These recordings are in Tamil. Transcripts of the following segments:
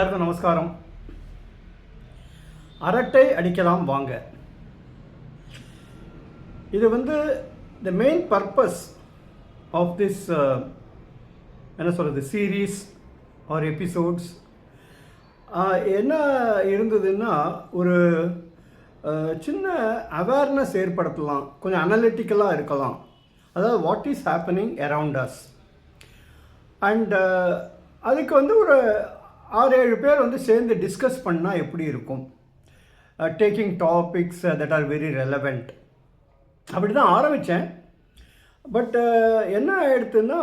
எல்லாருக்கும் நமஸ்காரம். அரட்டை அடிக்கலாம் வாங்க. இது the main purpose of this என்ன சொல்கிறது சீரீஸ் ஆர் எபிசோட்ஸ் என்ன இருந்ததுன்னா, ஒரு சின்ன அவேர்னஸ் ஏற்படுத்தலாம், கொஞ்சம் அனலிட்டிக்கலாக இருக்கலாம். அதாவது what is happening around us. And அதுக்கு ஒரு 6-7 பேர் சேர்ந்து டிஸ்கஸ் பண்ணால் எப்படி இருக்கும், taking topics that are very relevant. அப்படி தான் ஆரம்பித்தேன். பட் என்ன ஆயிடுத்துன்னா,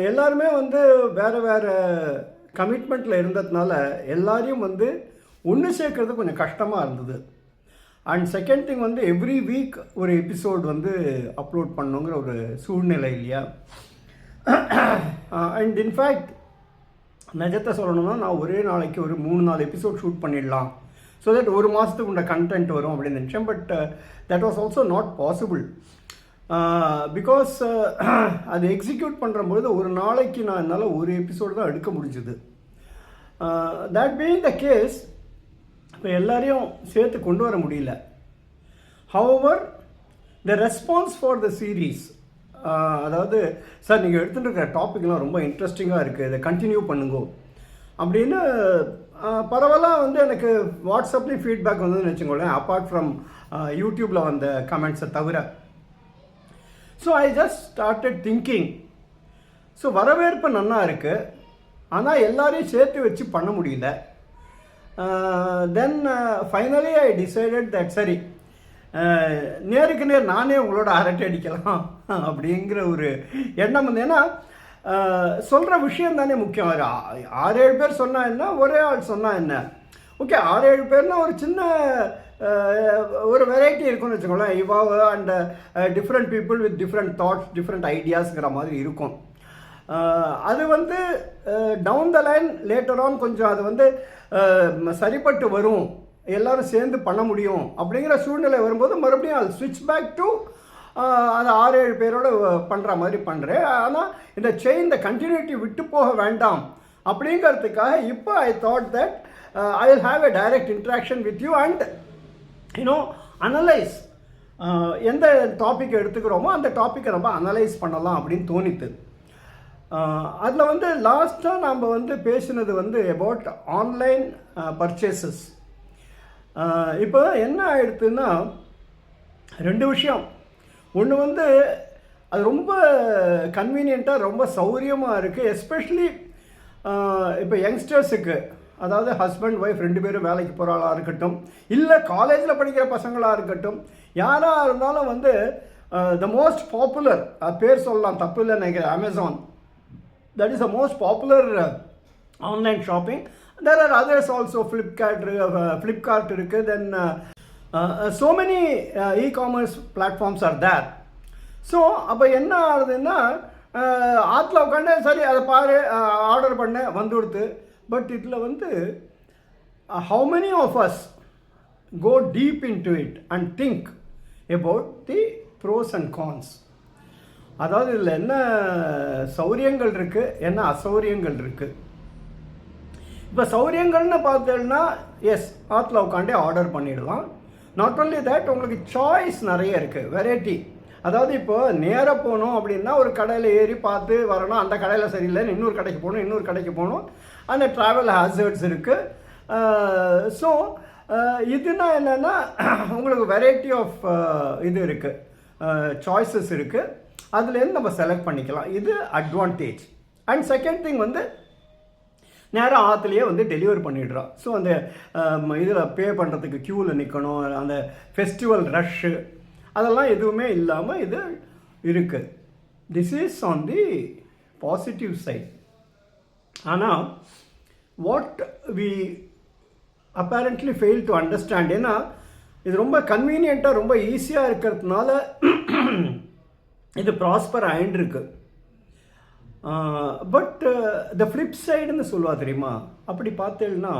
எல்லாருமே வேறு வேறு கமிட்மெண்ட்டில் இருந்ததுனால எல்லாரையும் ஒன்று சேர்க்கறது கொஞ்சம் கஷ்டமாக இருந்தது. And second thing every week ஒரு எபிசோட் அப்லோட் பண்ணுங்கிற ஒரு சூழ்நிலை இல்லையா. அண்ட் இன்ஃபேக்ட் நிஜத்தை சொல்லணும்னா, நான் ஒரே நாளைக்கு ஒரு 3-4 எபிசோட் ஷூட் பண்ணிடலாம், ஸோ தட் ஒரு மாதத்துக்கு உண்ட கண்டென்ட் வரும் அப்படின்னு நினச்சேன். But that was also not possible. Because அது எக்ஸிக்யூட் பண்ணுறபொழுது ஒரு நாளைக்கு நான் என்னால் ஒரு எபிசோடு தான் எடுக்க முடிஞ்சுது. தட் பீயிங் த கேஸ், இப்போ எல்லாரையும் சேர்த்து கொண்டு வர முடியல. However the response for the series, அதாவது சார் நீங்கள் எடுத்துகிட்டு இருக்கிற டாபிக்லாம் ரொம்ப இன்ட்ரெஸ்டிங்காக இருக்குது, இதை கண்டினியூ பண்ணுங்க அப்படின்னு பரவாயில்ல எனக்கு வாட்ஸ்அப்லேயும் ஃபீட்பேக் வச்சுக்கோங்களேன், அப்பார்ட் ஃப்ரம் யூடியூப்பில் வந்த கமெண்ட்ஸை தவிர. So I just started thinking. So வரவேற்பு நல்லா இருக்குது, ஆனால் எல்லாரையும் சேர்த்து வச்சு பண்ண முடியல. Then finally I decided that சரி, நேருக்கு நேர் நானே உங்களோட அரட்டை அடிக்கலாம் அப்படிங்கிற ஒரு எண்ணம் ஏன்னா சொல்கிற விஷயம் தானே முக்கியம். 6-7 பேர் சொன்னால் என்ன, ஒரே ஆள் சொன்னால் என்ன. ஓகே, 6-7 பேர்னால் ஒரு சின்ன ஒரு வெரைட்டி இருக்குன்னு வச்சுக்கோங்களேன். இவாவ் and different people with different thoughts, different ஐடியாஸுங்கிற மாதிரி இருக்கும். அது down the line later on கொஞ்சம் அது சரிப்பட்டு வரும், எல்லோரும் சேர்ந்து பண்ண முடியும் அப்படிங்கிற சூழ்நிலை வரும்போது மறுபடியும் அது ஸ்விட்ச் பேக் டு அது 6-7 பேரோடு பண்ணுற மாதிரி பண்ணுறேன். ஆனால் இந்த செயின், கண்டினியூட்டி விட்டு போக வேண்டாம் அப்படிங்கிறதுக்காக இப்போ I thought that I will have a direct interaction with you and analyse. எந்த டாபிக் எடுத்துக்கிறோமோ அந்த டாப்பிக்கை நம்ம அனலைஸ் பண்ணலாம் அப்படின்னு தோணித்து. அதில் லாஸ்ட்டாக நம்ம பேசினது அபவுட் ஆன்லைன் பர்ச்சேசஸ். இப்போ என்ன ஆயிடுத்துன்னா, 2 விஷயம். ஒன்று அது ரொம்ப கன்வீனியண்ட்டாக ரொம்ப சௌரியமாக இருக்குது, எஸ்பெஷலி இப்போ யங்ஸ்டர்ஸுக்கு. அதாவது ஹஸ்பண்ட் ஒய்ஃப் 2 பேரும் வேலைக்கு போகிறாளாக இருக்கட்டும், இல்லை காலேஜில் படிக்கிற பசங்களாக இருக்கட்டும், யாராக இருந்தாலும் த மோஸ்ட் பாப்புலர், பேர் சொல்லலாம் தப்பு இல்லை நினைக்கிறேன், Amazon. That is the most popular online shopping. There are others also, Flipkart இருக்குது, then so many e-commerce platforms are there. So அப்போ என்ன ஆகுதுன்னா, ஆற்றுல உட்காந்து சரி அதை பாரு, ஆர்டர் பண்ண வந்துடுது. பட் இதில் how many of us go deep into it and think about the pros and cons. அதாவது இதில் என்ன சௌரியங்கள் இருக்குது, என்ன அசௌரியங்கள் இருக்குது. இப்போ சௌரியங்கள்னு பார்த்தோம்னா, எஸ், ஆற்றுல உட்காண்டே ஆர்டர் பண்ணிடலாம். நாட் ஓன்லி தேட், உங்களுக்கு சாய்ஸ் நிறைய இருக்குது, வெரைட்டி. அதாவது இப்போ நேராக போகணும் அப்படின்னா ஒரு கடையில் ஏறி பார்த்து வரணும், அந்த கடையில் சரியில்லைன்னு இன்னொரு கடைக்கு போகணும், அந்த ட்ராவல் ஹேசர்ட்ஸ் இருக்குது. ஸோ இதுனா என்னென்னா, உங்களுக்கு வெரைட்டி ஆஃப் இது இருக்குது, சாய்ஸஸ் இருக்குது, அதுலேருந்து நம்ம செலக்ட் பண்ணிக்கலாம். இது அட்வான்டேஜ். அண்ட் செகண்ட் திங் நேராக ஆற்றுலையே டெலிவர் பண்ணிடுறோம். ஸோ அந்த இதில் பே பண்ணுறதுக்கு க்யூவில் நிற்கணும், அந்த ஃபெஸ்டிவல் ரஷ்ஷு அதெல்லாம் எதுவுமே இல்லாமல் இது இருக்குது. This is on the positive side. ஆனால் what we apparently fail to understand, ஏன்னா இது ரொம்ப கன்வீனியண்ட்டாக ரொம்ப ஈஸியாக இருக்கிறதுனால இது ப்ராஸ்பர் ஆயின்ருக்கு. பட் த ஃப்ளிப் சைடுன்னு சொல்லுவா தெரியுமா, அப்படி பார்த்தேன்னா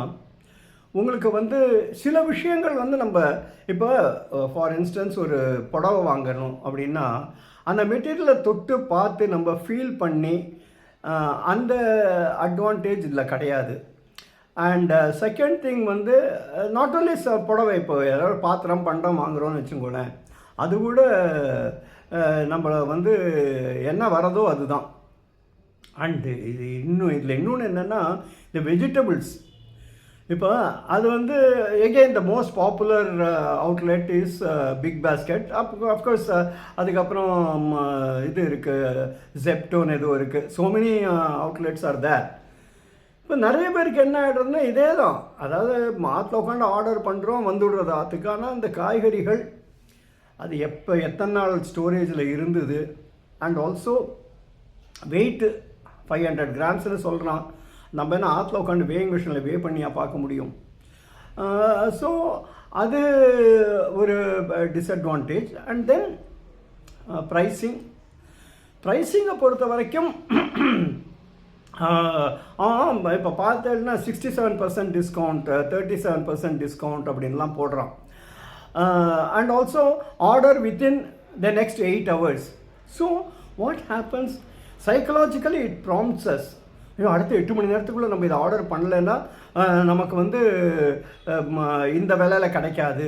உங்களுக்கு சில விஷயங்கள் நம்ம இப்போ ஃபார் இன்ஸ்டன்ஸ் ஒரு புடவை வாங்கணும் அப்படின்னா அந்த மெட்டீரியலை தொட்டு பார்த்து நம்ம ஃபீல் பண்ணி அந்த அட்வான்டேஜ் இதில் கிடையாது. அண்ட் செகண்ட் திங் வந்து நாட் ஓன்லி புடவை, இப்போ ஏதாவது பாத்திரம் பண்டம் வாங்குகிறோன்னு வச்சுக்கோங்களேன், அது கூட நம்மளை வந்து என்ன வரதோ அதுதான். அண்டு இதில் இன்னொன்று என்னென்னா இந்த வெஜிடபிள்ஸ். இப்போ அது வந்து again the most popular outlet is Big Basket. Of course அதுக்கப்புறம் இது இருக்குது, ஜெப்டோன்னு எதுவும் இருக்குது. So many outlets are there. இப்போ நிறைய பேருக்கு என்ன ஆகிடுறதுன்னா இதே தான், அதாவது மாட்டில் உட்காந்து ஆர்டர் பண்ணுறோம், வந்துவிடுறது ஆற்றுக்கு. ஆனால் இந்த காய்கறிகள் அது எப்போ எத்தனை நாள் ஸ்டோரேஜில் இருந்தது, அண்ட் ஆல்சோ வெயிட்டு 500 கிராம்ஸ்னு சொல்கிறான். நம்ம என்ன ஆற்றுல உட்காந்து வேயிங் மிஷினில் வே பண்ணியா பார்க்க முடியும்? ஸோ அது ஒரு டிஸ்அட்வான்டேஜ். அண்ட் தென் ப்ரைஸிங்கை பொறுத்த வரைக்கும் இப்போ பார்த்தேன்னா 67% டிஸ்கவுண்ட், 37% டிஸ்கவுண்ட் அப்படின்லாம் போடுறான். And also order within the next 8 hours. So what happens, psychologically it prompts us, அடுத்த 8 மணி நேரத்துக்குள்ளே நம்ம இதை ஆர்டர் பண்ணலைன்னா நமக்கு வந்து இந்த விலையில் கிடைக்காது.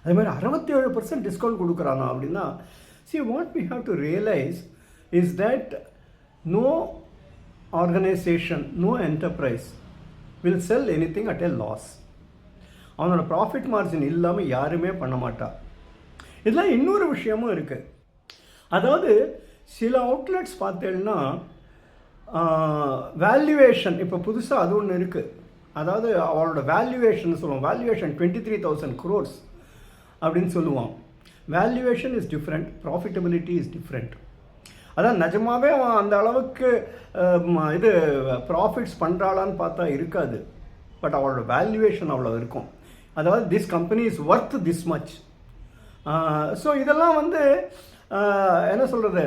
அதேமாதிரி 67% டிஸ்கவுண்ட் கொடுக்குறாங்க அப்படின்னா, see what we have to realize is that no organization, no enterprise will sell anything at a loss. அவனோட ப்ராஃபிட் மார்ஜின் இல்லாமல் யாருமே பண்ண மாட்டா. இதில் இன்னொரு விஷயமும் இருக்குது. அதாவது சில அவுட்லெட்ஸ் பார்த்தேன்னா வேல்யூவேஷன், இப்போ புதுசாக அது ஒன்று இருக்குது. அதாவது அவளோட வேல்யூவேஷன் சொல்லுவோம், வேல்யூவேஷன் 23,000 crores அப்படின்னு சொல்லுவான். Valuation is different, profitability is different. அதான் நிஜமாகவே அவன் அந்த அளவுக்கு இது ப்ராஃபிட்ஸ் பண்ணுறாளான்னு பார்த்தா இருக்காது. பட் அவளோட வேல்யூவேஷன் அவ்வளோ இருக்கும். அதாவது this company is worth this much. So இதெல்லாம் வந்து என்ன சொல்கிறது,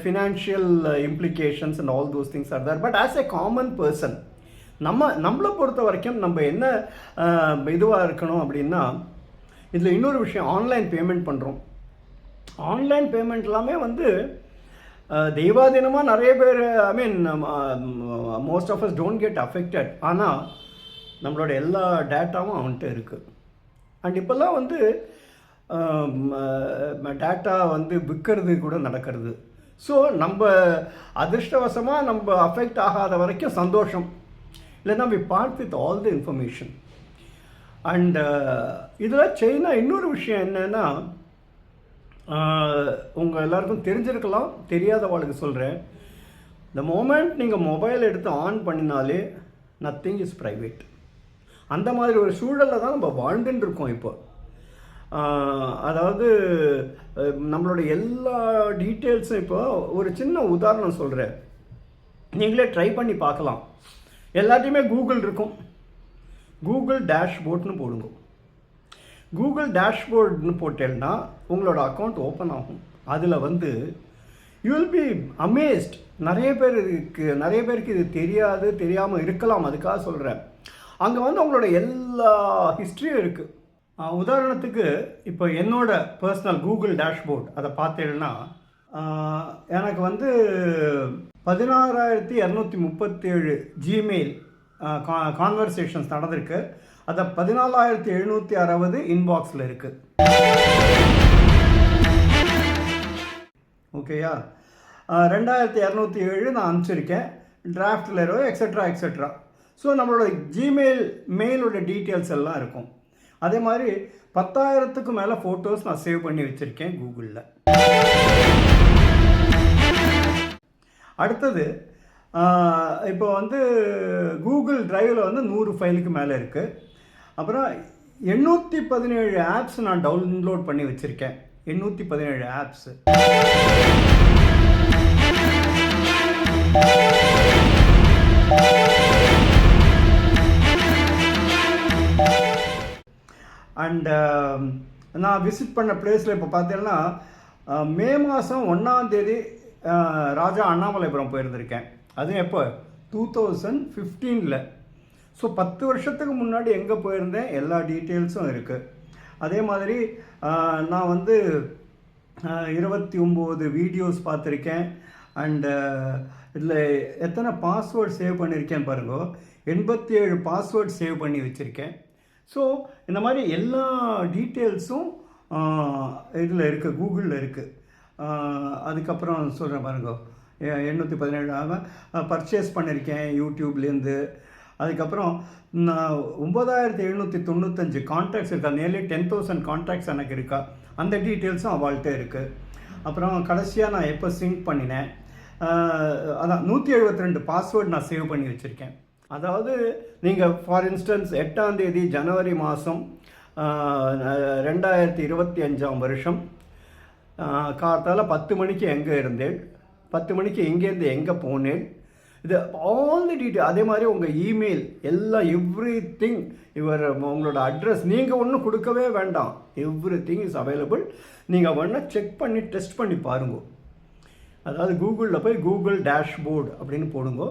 financial implications and all those things are there. But as a common person நம்மளை பொறுத்த வரைக்கும் நம்ம என்ன இதுவாக இருக்கணும் அப்படின்னா, இதில் இன்னொரு விஷயம், ஆன்லைன் பேமெண்ட் பண்ணுறோம். ஆன்லைன் பேமெண்ட் எல்லாமே வந்து தெய்வாதீனமாக நிறைய பேர், I mean most of us don't get affected. ஆனால் நம்மளோட எல்லா டேட்டாவும் அவன்கிட்ட இருக்குது. அண்ட் இப்போல்லாம் வந்து டேட்டா வந்து விற்கிறது கூட நடக்கிறது. ஸோ நம்ம அதிர்ஷ்டவசமாக நம்ம அஃபெக்ட் ஆகாத வரைக்கும் சந்தோஷம். இல்லைன்னா we part with all the information. And இதில் சைனா இன்னொரு விஷயம் என்னென்னா, உங்கள் எல்லாருக்கும் தெரிஞ்சிருக்கலாம், தெரியாதவாளுக்கு சொல்கிறேன். இந்த மோமெண்ட் நீங்கள் மொபைல் எடுத்து ஆன் பண்ணினாலே நத்திங் இஸ் ப்ரைவேட். அந்த மாதிரி ஒரு சூழலில் தான் நம்ம வாழ்ந்துட்டு இருக்கோம் இப்போ. அதாவது நம்மளோட எல்லா டீட்டெயில்ஸும், இப்போ ஒரு சின்ன உதாரணம் சொல்கிறேன், நீங்களே ட்ரை பண்ணி பார்க்கலாம். எல்லாத்தையுமே கூகுள் இருக்கும், கூகுள் டேஷ்போர்ட்னு போடுங்க. கூகுள் டேஷ்போர்ட்னு போட்டேன்னா உங்களோட அக்கௌண்ட் ஓப்பன் ஆகும். அதில் வந்து யூ வில் பி அமேஸ்ட். நிறைய பேருக்கு இது தெரியாமல் இருக்கலாம், அதுக்காக சொல்கிறேன். அங்கே வந்து உங்களோட எல்லா ஹிஸ்ட்ரியும் இருக்குது. உதாரணத்துக்கு இப்போ என்னோட பர்சனல் கூகுள் டேஷ்போர்ட் அதை பார்த்தேன்னா, எனக்கு வந்து 16,237 ஜிமெயில் கான்வர்சேஷன்ஸ் நடந்திருக்கு. அதை 14,760 இன்பாக்ஸில் இருக்குது. ஓகேயா, 2,207 நான் அனுப்பிச்சிருக்கேன், டிராஃப்டில் இருக்கும், எக்ஸெட்ரா. ஸோ நம்மளோட மெயிலோட டீட்டெயில்ஸ் எல்லாம் இருக்கும். அதே மாதிரி 10,000க்கு மேலே ஃபோட்டோஸ் நான் சேவ் பண்ணி வச்சுருக்கேன் கூகுளில். அடுத்தது இப்போ வந்து கூகுள் ட்ரைவில் வந்து 100 ஃபைலுக்கு மேலே இருக்குது. அப்புறம் 817 ஆப்ஸ் நான் டவுன்லோட் பண்ணி வச்சுருக்கேன். 817 ஆப்ஸு. அண்ட் நான் விசிட் பண்ண பிளேஸில் இப்போ பார்த்தீங்கன்னா மே மாதம் 1ஆம் தேதி ராஜா அண்ணாமலைபுரம் போயிருந்திருக்கேன். அதுவும் எப்போ, 2015. ஸோ 10 வருஷத்துக்கு முன்னாடி எங்கே போயிருந்தேன் எல்லா டீட்டெயில்ஸும் இருக்குது. அதே மாதிரி நான் வந்து 29 வீடியோஸ் பார்த்துருக்கேன். அண்டு இதில் எத்தனை பாஸ்வேர்ட் சேவ் பண்ணியிருக்கேன்னு பாருங்க. 87 பாஸ்வேர்ட் சேவ் பண்ணி வச்சுருக்கேன். ஸோ இந்த மாதிரி எல்லா டீட்டெயில்ஸும் இதில் இருக்குது, கூகுளில் இருக்குது. அதுக்கப்புறம் சொல்கிறேன் பாருங்க, 817 பர்ச்சேஸ் பண்ணியிருக்கேன் யூடியூப்லேருந்து. அதுக்கப்புறம் நான் 9795 கான்டாக்ட்ஸ் இருக்கா, நியர்லி 10,000 கான்டாக்ட்ஸ் எனக்கு இருக்கா, அந்த டீட்டெயில்ஸும் அவள்கிட்ட இருக்குது. அப்புறம் கடைசியாக நான் எப்போ சிங்க் பண்ணினேன், அதான் 172 பாஸ்வேர்டு நான் சேவ் பண்ணி வச்சுருக்கேன். அதாவது நீங்கள் ஃபார் இன்ஸ்டன்ஸ் 8ஆம் தேதி ஜனவரி மாதம் 2025 கார்த்தால 10 மணிக்கு எங்கே இருந்தேன், 10 மணிக்கு எங்கேருந்து எங்கே போனேன், இது ஆல் தி டீட்டெயில். அதே மாதிரி உங்கள் இமெயில் எல்லாம், எவ்ரி திங், உங்களோட அட்ரஸ் நீங்கள் ஒன்றும் கொடுக்கவே வேண்டாம், எவ்ரி திங் இஸ் அவைலபிள். நீங்கள் வேணால் செக் பண்ணி டெஸ்ட் பண்ணி பாருங்க. அதாவது கூகுளில் போய் கூகுள் டேஷ்போர்டு அப்படின்னு போடுங்க,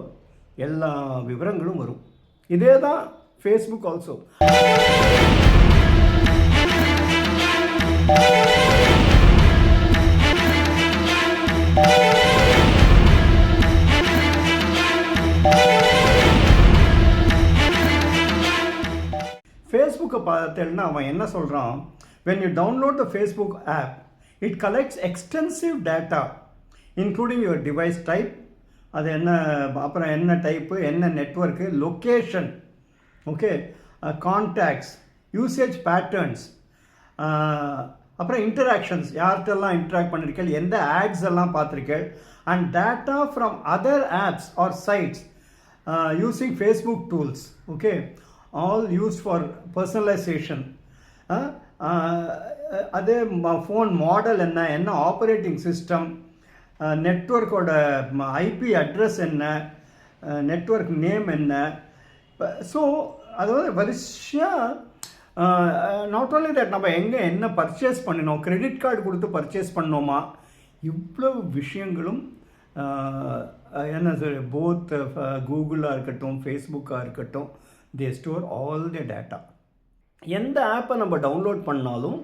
எல்லா விவரங்களும் வரும். இதே தான் ஃபேஸ்புக் ஆல்சோ. ஃபேஸ்புக்கை பார்த்தேன்னா அவன் என்ன சொல்கிறான், when you download the Facebook app, it collects extensive data including your device type, அது என்ன, அப்புறம் என்ன டைப்பு, என்ன network, location, okay, contacts, usage patterns, அப்புறம் இன்டராக்ஷன்ஸ், யார்கிட்டெல்லாம் இன்ட்ராக்ட் பண்ணியிருக்கேன், எந்த ஆட்ஸ் எல்லாம் பார்த்துருக்கேன், and data from other apps or sites using Facebook tools, okay, all used for personalization. அதே ஃபோன் மாடல் என்ன ஆப்ரேட்டிங் சிஸ்டம், நெட்வொர்க்கோட ஐபி அட்ரஸ் என்ன, நெட்வொர்க் நேம் என்ன. ஸோ அதாவது வரிசையாக நாட் ஓன்லி தட், நம்ம எங்கே என்ன பர்ச்சேஸ் பண்ணினோம், கிரெடிட் கார்டு கொடுத்து பர்ச்சேஸ் பண்ணோமா, இவ்வளவு விஷயங்களும் என்ன சொல், போத் கூகுளாக இருக்கட்டும் ஃபேஸ்புக்காக இருக்கட்டும், they store all the data. எந்த ஆப்பை நம்ம டவுன்லோட் பண்ணாலும்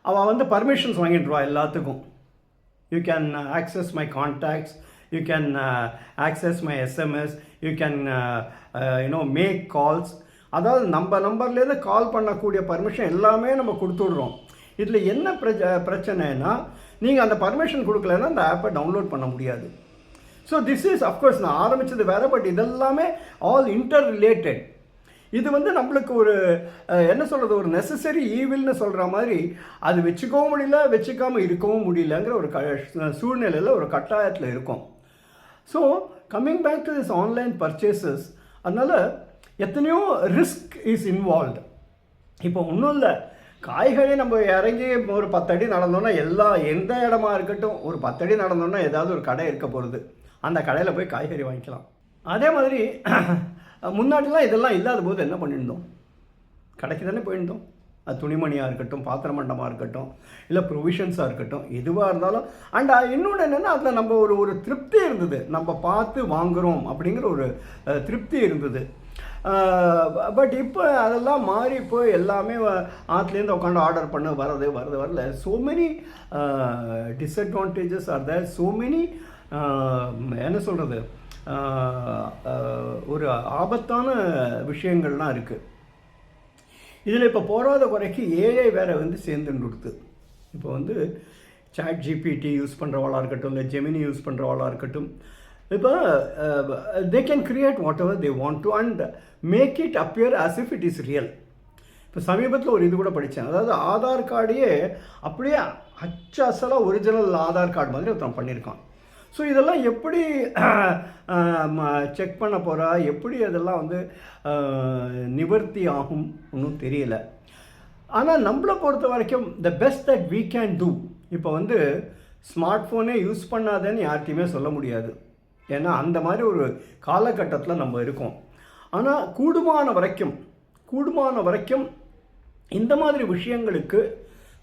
அவன் வந்து பர்மிஷன்ஸ் வாங்கிட்டுருவான் எல்லாத்துக்கும். You can access my contacts, you can access my SMS, you can make calls. அதாவது நம்ம நம்பர்லேருந்து கால் பண்ணக்கூடிய பர்மிஷன் எல்லாமே நம்ம கொடுத்துட்றோம். இதில் என்ன பிரச்சனைனா, நீங்கள் அந்த பர்மிஷன் கொடுக்கலன்னா அந்த ஆப்பை டவுன்லோட் பண்ண முடியாது. ஸோ திஸ் இஸ் அஃப்கோர்ஸ் நான் ஆரம்பித்தது வேறு, பட் இதெல்லாமே ஆல் இன்டர் ரிலேட்டட். இது வந்து நம்மளுக்கு ஒரு என்ன சொல்கிறது, ஒரு நெசசரி ஈவில்னு சொல்கிற மாதிரி, அது வச்சுக்கவும் முடியல, வச்சுக்காமல் இருக்கவும் முடியலங்கிற ஒரு சூழ்நிலையில், ஒரு கட்டாயத்தில் இருக்கும். So coming back to this online purchases, அதனால் எத்தனையோ ரிஸ்க் இஸ் இன்வால்வ்டு. இப்போ ஒன்றும் இல்லை, காய்கறி நம்ம இறங்கி ஒரு 10 அடி நடந்தோன்னா, எந்த இடமா இருக்கட்டும், ஒரு 10 அடி நடந்தோன்னா ஏதாவது ஒரு கடை இருக்க போகிறது, அந்த கடையில் போய் காய்கறி வாங்கிக்கலாம். அதே மாதிரி முன்னாடிலாம் இதெல்லாம் இல்லாத போது என்ன பண்ணியிருந்தோம், கடைக்கு தானே போயிருந்தோம். அது துணிமணியாக இருக்கட்டும், பாத்திர மண்டமாக இருக்கட்டும், இல்லை ப்ரொவிஷன்ஸாக இருக்கட்டும், எதுவாக இருந்தாலும். அண்ட் இன்னொன்று என்னென்னா, அதில் நம்ம ஒரு திருப்தி இருந்தது, நம்ம பார்த்து வாங்குகிறோம் அப்படிங்கிற ஒரு திருப்தி இருந்தது. பட் இப்போ அதெல்லாம் மாறி போய் எல்லாமே ஆற்றுலேருந்து உட்காந்து ஆர்டர் பண்ண வரல. So many disadvantages are there, so many என்ன சொல்கிறது, ஒரு ஆபத்தான விஷயங்கள்லாம் இருக்குது. இதில் இப்போ போகாத குறைக்கு ஏஐ வேறு வந்து சேர்ந்துன்னு கொடுத்து, இப்போ வந்து சாட் ஜிபிடி யூஸ் பண்ணுறவாளாக இருக்கட்டும், இல்லை ஜெமினி யூஸ் பண்ணுறவாளாக இருக்கட்டும், இப்போ they can create whatever they want to and make it appear as if it is real. இப்போ சமீபத்தில் ஒரு இது கூட படித்தேன், அதாவது ஆதார் கார்டையே அப்படியே அச்சலாக ஒரிஜினல் ஆதார் கார்டு மாதிரி ஒருத்தன் பண்ணியிருக்கான். ஸோ இதெல்லாம் எப்படி செக் பண்ண போகிறா, எப்படி அதெல்லாம் வந்து நிவர்த்தி ஆகும் ஒன்றும் தெரியல. ஆனால் நம்மளை பொறுத்த வரைக்கும் the best that we can do, இப்போ வந்து ஸ்மார்ட் ஃபோனே யூஸ் பண்ணாதேன்னு யார்கிட்டையுமே சொல்ல முடியாது, ஏன்னா அந்த மாதிரி ஒரு காலகட்டத்தில் நம்ம இருக்கோம். ஆனால் கூடுமான வரைக்கும் இந்த மாதிரி விஷயங்களுக்கு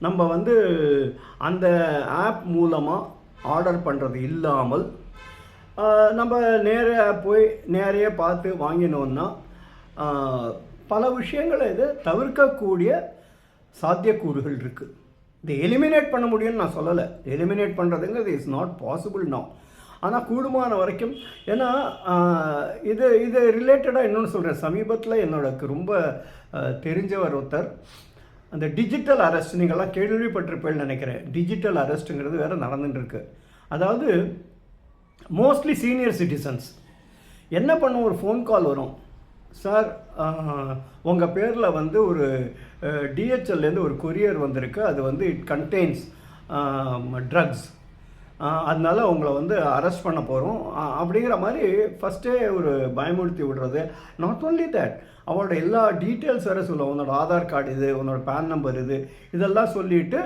நம்ம வந்து அந்த ஆப் மூலமாக ஆர்டர் பண்ணுறது இல்லாமல் நம்ம நேரையே பார்த்து வாங்கினோன்னா பல விஷயங்களை இது தவிர்க்கக்கூடிய சாத்தியக்கூறுகள் இருக்குது. இதை எலிமினேட் பண்ண முடியும்னு நான் சொல்லலை, எலிமினேட் பண்ணுறதுங்கிறது இஸ் நாட் பாசிபிள் நோ. ஆனால் கூடுமான வரைக்கும் ஏன்னா இது இது ரிலேட்டடாக இன்னொன்று சொல்கிறேன். சமீபத்தில் என்னோட ரொம்ப தெரிஞ்சவர் ஒருத்தர் அந்த டிஜிட்டல் அரெஸ்ட் நீங்கள்லாம் கேள்விப்பட்டிருப்பேன்னு நினைக்கிறேன். டிஜிட்டல் அரெஸ்ட்டுங்கிறது வேறு நடந்துட்டுருக்கு. அதாவது மோஸ்ட்லி சீனியர் சிட்டிசன்ஸ் என்ன பண்ணும், ஒரு ஃபோன் கால் வரும், சார் உங்கள் பேரில் வந்து ஒரு டிஹெச்எல்லேருந்து ஒரு கொரியர் வந்திருக்கு, அது வந்து இட் கண்டெய்ன்ஸ் ட்ரக்ஸ், அதனால உங்களை வந்து அரெஸ்ட் பண்ண போகிறோம் அப்படிங்கிற மாதிரி ஃபஸ்ட்டே ஒரு பயமுறுத்தி விடுறது. நாட் ஓன்லி தேட், அவனோட எல்லா டீட்டெயில்ஸ் வேறு சொல்லுவோம். உன்னோட ஆதார் கார்டு இது, உன்னோட பேன் நம்பர் இது, இதெல்லாம் சொல்லிவிட்டு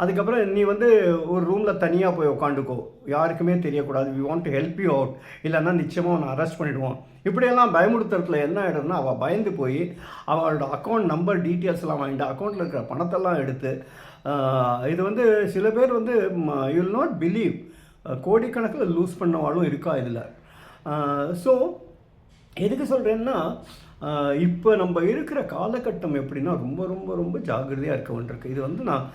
அதுக்கப்புறம் நீ வந்து ஒரு ரூமில் தனியாக போய் உட்காந்துக்கோ, யாருக்குமே தெரியக்கூடாது, we want to help you out, இல்லைன்னா நிச்சயமாக அவனை அரெஸ்ட் பண்ணிவிடுவோம். இப்படியெல்லாம் பயமுறுத்துறதுல என்ன ஆகிடும்னா அவள் பயந்து போய் அவளோட அக்கௌண்ட் நம்பர் டீட்டெயில்ஸ்லாம் வாங்கிட்டு அக்கௌண்ட்டில் இருக்கிற பணத்தெல்லாம் எடுத்து இது வந்து சில பேர் வந்து யூ வில் நாட் பிலீவ் கோடிக்கணக்கில் லூஸ் பண்ணவாலும் இருக்கா இதில். ஸோ எதுக்கு சொல்கிறேன்னா இப்போ நம்ம இருக்கிற காலகட்டம் எப்படின்னா ரொம்ப ரொம்ப ரொம்ப ஜாக்கிரதையாக இருக்க வேண்டியிருக்கு. இது வந்து நான்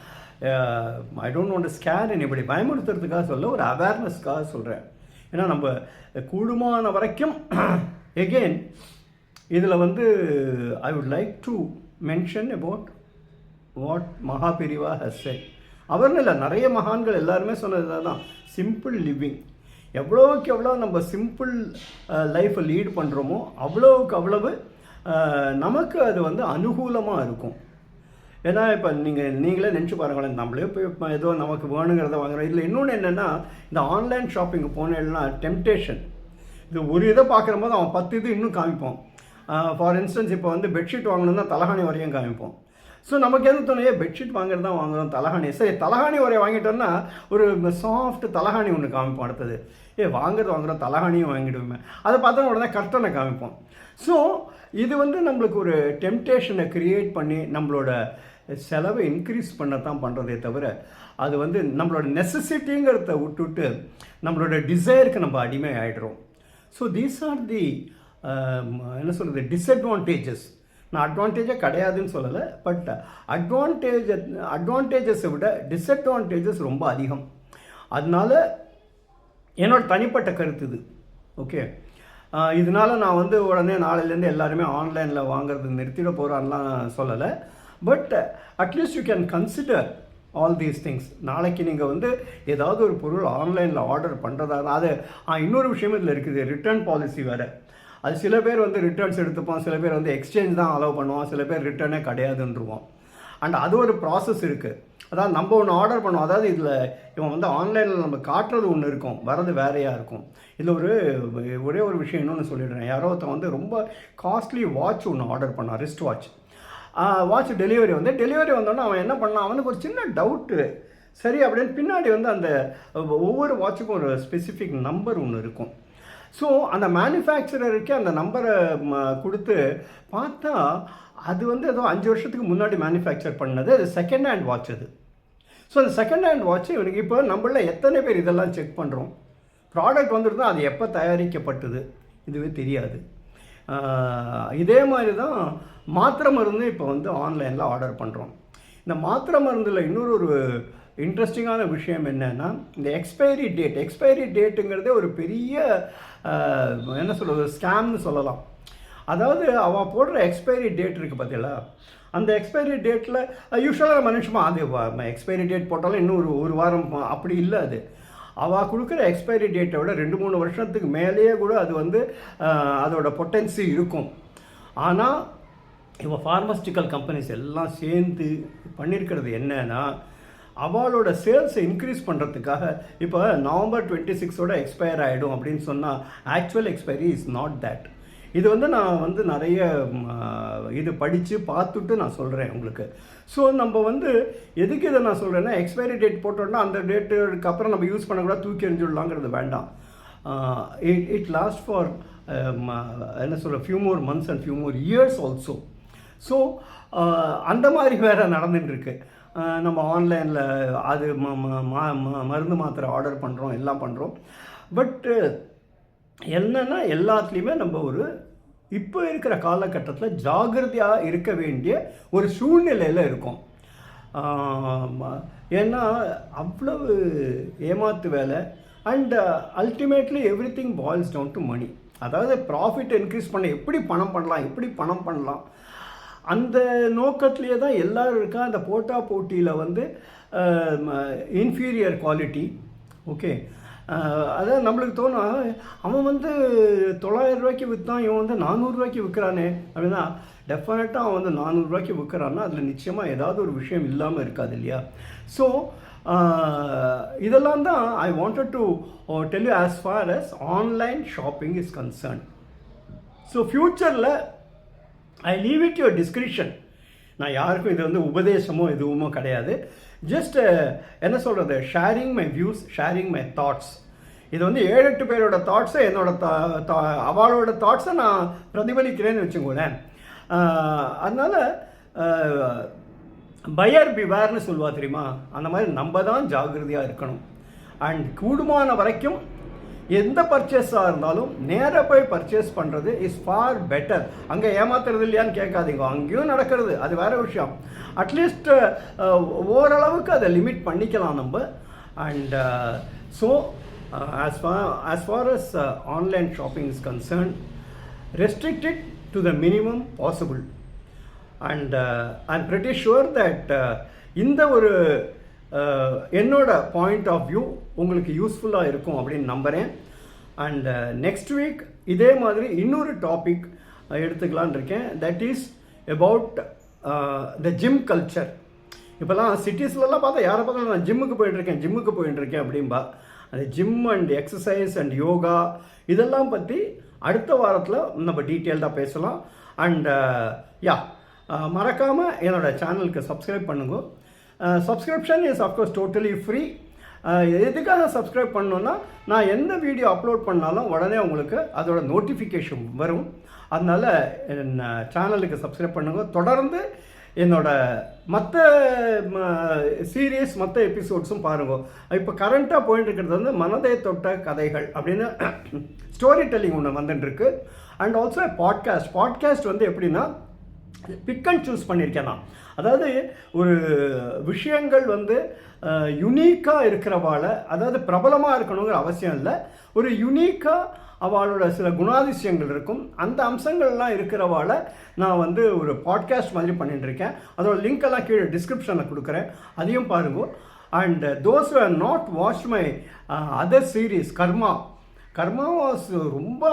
I don't want to scare anybody, பயமுறுத்துறதுக்காக சொல்ல, ஒரு அவேர்னஸ்க்காக சொல்கிறேன். ஏன்னா நம்ம கூடுமான வரைக்கும் எகெயின் இதில் வந்து I would like to mention about what Mahaperiyava has said. அவர்னு இல்லை, நிறைய மகான்கள் எல்லாருமே சொன்னது தான், சிம்பிள் லிவிங். எவ்வளோவுக்கு எவ்வளோ நம்ம சிம்பிள் லைஃப்பை லீட் பண்ணுறோமோ அவ்வளோவுக்கு அவ்வளவு நமக்கு அது வந்து அனுகூலமாக இருக்கும். ஏன்னா இப்போ நீங்களே நினச்சி பாருங்களேன், நம்மளே போய் ஏதோ நமக்கு வேணுங்கிறத வாங்குறோம். இதில் இன்னொன்று என்னென்னா, இந்த ஆன்லைன் ஷாப்பிங் போனேன்னா டெம்டேஷன், இது ஒரு இதை பார்க்குற போது அவன் 10 இது இன்னும் காமிப்போம். ஃபார் இன்ஸ்டன்ஸ் இப்போ வந்து பெட்ஷீட் வாங்கணுன்னா தலகாணி வரையும் காமிப்போம். ஸோ நமக்கு எது தோணையே பெட்ஷீட் வாங்குறது தான் வாங்குகிறோம், தலகாணி சரி தலகாணி வரைய வாங்கிட்டோம்னா ஒரு சாஃப்ட் தலகாணி ஒன்று காமிப்போம். அடுத்தது வாங்குறோம் தலகாணியும் வாங்கிடுவோமே, அதை பார்த்தா உடனே கர்ட்டனை காமிப்போம். ஸோ இது வந்து நம்மளுக்கு ஒரு டெம்டேஷனை க்ரியேட் பண்ணி நம்மளோட செலவை இன்க்ரீஸ் பண்ணத்தான் பண்ணுறதே தவிர அது வந்து நம்மளோட நெசசிட்டிங்கிறத விட்டுவிட்டு நம்மளோட டிசைருக்கு நம்ம அடிமை ஆகிடுறோம். ஸோ தீஸ் ஆர் தி என்ன சொல்கிறது டிஸ்அட்வான்டேஜஸ். நான் அட்வான்டேஜாக கிடையாதுன்னு சொல்லலை, பட் அட்வான்டேஜஸை விட டிஸ்அட்வான்டேஜஸ் ரொம்ப அதிகம். அதனால என்னோட தனிப்பட்ட கருத்து இது. ஓகே, இதனால் நான் வந்து உடனே நாளையிலேருந்து எல்லாருமே ஆன்லைனில் வாங்குறது நிறுத்திட போகிறான்லாம் சொல்லலை. But at least you can consider all these things. நாளைக்கு நீங்கள் வந்து ஏதாவது ஒரு பொருள் ஆன்லைனில் ஆர்டர் பண்ணுறதா அது இன்னொரு விஷயம் இதில் இருக்குது, ரிட்டர்ன் பாலிசி வேறு. அது சில பேர் வந்து ரிட்டர்ன்ஸ் எடுத்துப்போம், சில பேர் வந்து எக்ஸ்சேஞ்ச் தான் அலோவ் பண்ணுவோம், சில பேர் ரிட்டர்னே கிடையாதுன்றுவோம். அண்ட் அது ஒரு ப்ராசஸ் இருக்குது. அதாவது நம்ம ஒன்று ஆர்டர் பண்ணுவோம், அதாவது இதில் இவன் வந்து ஆன்லைனில் நம்ம காட்டுறது ஒன்று இருக்கும், வரது வேறையாக இருக்கும். இதில் ஒரே ஒரு விஷயம் இன்னொன்று சொல்லிடுறேன். யாரோ ஒருத்தன் வந்து ரொம்ப காஸ்ட்லி வாட்ச் ஒன்று ஆர்டர் பண்ணான், ரிஸ்ட் வாட்ச் டெலிவரி வந்தோன்னா அவன் என்ன பண்ணான், அவனுக்கு ஒரு சின்ன டவுட்டு. சரி அப்படின்னு பின்னாடி வந்து அந்த ஒவ்வொரு வாட்சுக்கும் ஒரு ஸ்பெசிஃபிக் நம்பர் ஒன்று இருக்கும். ஸோ அந்த மேனுஃபேக்சரருக்கு அந்த நம்பரை கொடுத்து பார்த்தா அது வந்து ஏதோ 5 வருஷத்துக்கு முன்னாடி மேனுஃபேக்சர் பண்ணது, அது செகண்ட் ஹேண்ட் வாட்ச் அது. ஸோ அந்த செகண்ட் ஹேண்ட் வாட்ச் இவனுக்கு இப்போ நம்மள எத்தனை பேர் இதெல்லாம் செக் பண்ணுறோம், ப்ராடக்ட் வந்துட்டு அது எப்போ தயாரிக்கப்பட்டது இதுவே தெரியாது. இதே மாதிரி தான் மாத்திரை மருந்து இப்போ வந்து ஆன்லைனில் ஆர்டர் பண்ணுறோம். இந்த மாத்திரை மருந்தில் இன்னொரு இன்ட்ரெஸ்டிங்கான விஷயம் என்னென்னா, இந்த எக்ஸ்பைரி டேட்டுங்கிறதே ஒரு பெரிய என்ன சொல்கிறது ஸ்கேம்னு சொல்லலாம். அதாவது அவன் போடுற எக்ஸ்பைரி டேட் இருக்குது பார்த்தீங்களா, அந்த எக்ஸ்பைரி டேட்டில் யூஸ்வலாக மனுஷமா அது எக்ஸ்பைரி டேட் போட்டாலும் இன்னும் ஒரு வாரம் அப்படி இல்லை. அது அவள் கொடுக்குற எக்ஸ்பைரி டேட்டை விட 2-3 வருஷத்துக்கு மேலேயே கூட அது வந்து அதோட பொட்டன்சி இருக்கும். ஆனால் இப்போ ஃபார்மஸ்டிக்கல் கம்பெனிஸ் எல்லாம் சேர்ந்து பண்ணியிருக்கிறது என்னன்னா, அவளோட சேல்ஸை இன்க்ரீஸ் பண்ணுறதுக்காக இப்போ நவம்பர் 26 எக்ஸ்பயர் ஆகிடும் அப்படின்னு சொன்னால் actual expiry is not that. இது வந்து நான் வந்து நிறைய இது படித்து பார்த்துட்டு நான் சொல்கிறேன் உங்களுக்கு. ஸோ நம்ம வந்து எதுக்கு இதை நான் சொல்கிறேன்னா, எக்ஸ்பைரி டேட் போட்டோன்னா அந்த டேட்டுக்கு அப்புறம் நம்ம யூஸ் பண்ணக்கூடாது, தூக்கி எறிஞ்சுடலாங்கிறது வேண்டாம். இட் லாஸ்ட் ஃபார் என்ன சொல்கிற few more months and few more years also. So அந்த மாதிரி வேறு நடந்துட்டுருக்கு. நம்ம ஆன்லைனில் அது மருந்து மாத்திரை ஆர்டர் பண்ணுறோம், எல்லாம் பண்ணுறோம். பட்டு என்னென்னா எல்லாத்துலேயுமே நம்ம இப்போ இருக்கிற காலகட்டத்தில் ஜாகிரதையாக இருக்க வேண்டிய ஒரு சூழ்நிலையில் இருக்கும். ஏன்னா அவ்வளவு ஏமாத்து வேலை, and ultimately everything boils down to money. அதாவது ப்ராஃபிட் இன்க்ரீஸ் பண்ண எப்படி பணம் பண்ணலாம் அந்த நோக்கத்திலே தான் எல்லோரும் இருக்கா. அந்த போட்டியில் வந்து இன்ஃபீரியர் குவாலிட்டி. ஓகே, அதாவது நம்மளுக்கு தோணும், அவன் வந்து 900 ரூபாய்க்கு விற்றான், இவன் வந்து 400 ரூபாய்க்கு விற்கிறானே அப்படின்னா, டெஃபினட்டாக அவன் வந்து 400 ரூபாய்க்கு விற்கிறான்னா அதில் நிச்சயமாக ஏதாவது ஒரு விஷயம் இல்லாமல் இருக்காது இல்லையா? ஸோ இதெல்லாம் தான் I wanted to tell you as far as online shopping is concern. So ஃப்யூச்சரில் I leave it your discretion. நான் யாருக்கும் இது வந்து உபதேசமோ எதுவுமோ கிடையாது. ஜஸ்ட் என்ன சொல்கிறது, sharing my views, sharing my thoughts. இது வந்து 7-8 பேரோட தாட்ஸை அவளோட தாட்ஸை நான் பிரதிபலிக்கிறேன்னு வச்சுக்கோங்களேன். அதனால் பையர் பிவேர்னு சொல்லுவா தெரியுமா, அந்த மாதிரி நம்ம தான் ஜாகிரதையாக இருக்கணும். அண்ட் கூடுமான வரைக்கும் எந்த பர்ச்சேஸாக இருந்தாலும் நேராக போய் பர்ச்சேஸ் பண்ணுறது இஸ் ஃபார் பெட்டர். அங்கே ஏமாத்துறது இல்லையான்னு கேட்காதீங்க, அங்கேயும் நடக்கிறது, அது வேறு விஷயம். அட்லீஸ்ட் ஓரளவுக்கு அதை லிமிட் பண்ணிக்கலாம் நம்ம. And so as far as online shopping is concerned, restrict it to the minimum possible. And I'm pretty sure that இந்த ஒரு என்னோட பாயிண்ட் ஆஃப் வியூ உங்களுக்கு யூஸ்ஃபுல்லாக இருக்கும் அப்படின்னு நம்புகிறேன். அண்ட் நெக்ஸ்ட் வீக் இதே மாதிரி இன்னொரு டாபிக் எடுத்துக்கலான் இருக்கேன். That is about the gym culture. இப்போல்லாம் சிட்டிஸ்லலாம் பார்த்தா யாரை பார்த்தாலும் நான் ஜிம்முக்கு போயிட்டுருக்கேன் அப்படின்பா. அந்த gym and exercise and yoga இதெல்லாம் பற்றி அடுத்த வாரத்தில் நம்ம டீட்டெயில்டாக பேசலாம். அண்ட் மறக்காமல் என்னோடய சேனலுக்கு சப்ஸ்கிரைப் பண்ணுங்க. Subscription is of course totally free. எதுக்காக சப்ஸ்கிரைப் பண்ணணுன்னா, நான் எந்த வீடியோ அப்லோட் பண்ணாலும் உடனே உங்களுக்கு அதோட நோட்டிஃபிகேஷன் வரும். அதனால் சேனலுக்கு சப்ஸ்கிரைப் பண்ணுங்க. தொடர்ந்து என்னோட மற்ற சீரியஸ் மற்ற எபிசோட்ஸும் பாருங்க. இப்போ கரண்ட்டாக போயிட்டு இருக்கிறது வந்து மனதை தொட்ட கதைகள் அப்படின்னு ஸ்டோரி டெல்லிங் ஒன்று வந்துட்டுருக்கு. அண்ட் ஆல்சோ பாட்காஸ்ட் வந்து எப்படின்னா பிக் அண்ட் சூஸ் பண்ணியிருக்கேன் நான். அதாவது ஒரு விஷயங்கள் வந்து யுனீக்காக இருக்கிறவாளை, அதாவது பிரபலமாக இருக்கணுங்கிற அவசியம் இல்லை, ஒரு யுனீக்காக அவளோட சில குணாதிசயங்கள் இருக்கும், அந்த அம்சங்கள்லாம் இருக்கிறவாளை நான் வந்து ஒரு பாட்காஸ்ட் மாதிரி பண்ணிட்டுருக்கேன். அதோட லிங்க்கெல்லாம் கீழே டிஸ்கிரிப்ஷனில் கொடுக்குறேன், அதையும் பாருங்க. And those who have not watch my other series Karma was ரொம்ப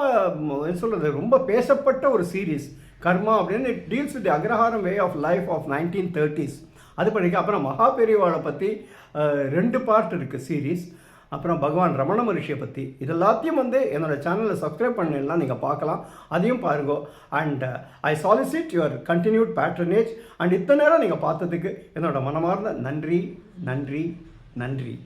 ரொம்ப பேசப்பட்ட ஒரு சீரீஸ். கர்மா அப்படின்னு it deals with agraharam way of life of 1930s. அது படிக்க அப்புறம் மகாபெரிவாளை பற்றி 2 பார்ட் இருக்குது சீரீஸ். அப்புறம் பகவான் ரமண மகரிஷியை பற்றி. இது எல்லாத்தையும் வந்து என்னோடய சேனலில் சப்ஸ்கிரைப் பண்ணலாம், நீங்கள் பார்க்கலாம், அதையும் பாருங்க. And I solicit your continued patronage. And இத்தனை நேரம் நீங்கள் பார்த்ததுக்கு என்னோட மனமார்ந்த நன்றி நன்றி நன்றி.